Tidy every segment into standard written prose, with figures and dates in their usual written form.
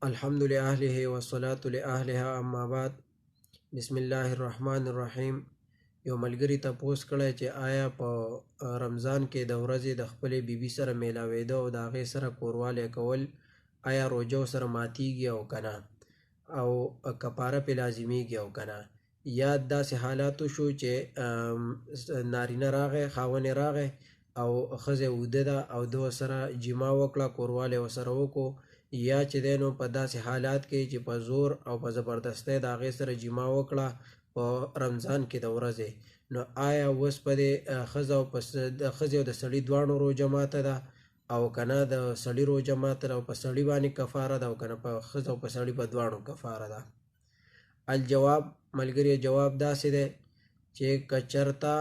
الحمد لله والصلاة لأهلها اما بعد. بسم الله الرحمن الرحیم. یو ملګری تپوس کړی چې آیا په رمضان کې د ورځې د خپلې بیبي سره میلاویده او د هغې سره کوروالی کول آیا روژه سره ماتیږي او که نه، او کفاره پې لازمیږي او که نه. یا داسې حالاتو شو چې نارینه راغی، خاوند راغی او ښځه اوده ده او د ورسره جما وکړه، کوروالی ورسره وکړو، یا چې دی نو په داسې حالات کې چې په زور او په زبردستۍ د هغې سره جما وکړه په رمضان کې د ورځې، نو آیا اوس په دې ښځې او د سړي دواړو روژه ماته ده او که نه د سړي روژه ماته ده او په سړي باندې کفاره ده او که نه په ښځه او په سړي په دواړو کفاره ده؟ الجواب ملګری جواب داسې دی چې که چېرته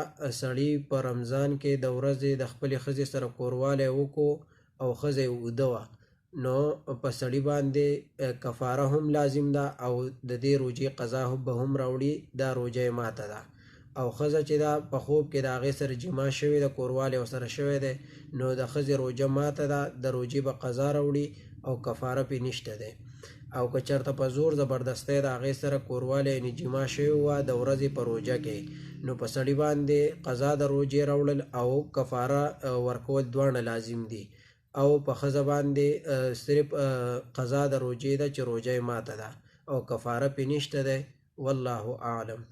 سړي په رمضان کې د ورځې د خپلې ښځې سره کوروالی وکړو او ښځه یې اوده وه، نو په سړي باندې کفاره هم لازم ده او د دې روژې قضا به هم راوړي، دا روژه یې ماته ده. او ښځه چې ده په خوب کې د هغې سره جما شوې ده، کوروالی ورسره شوی دی، نو د ښځې روژه ماته ده، د روژې به قضا راوړي او کفاره پې نشته دی. او که چېرته په زور زبردستۍ د هغې سره کوروالی یعنې جما شوې وه د ورځې په روژه کې، نو په سړي باندې قضا د روژې راوړل او کفاره ورکول دواړه لازم دي، او په ښځه باندې صرف قضا د روژې ده چې روژه یې ماته ده او کفاره پې نشته دی. والله اعلم.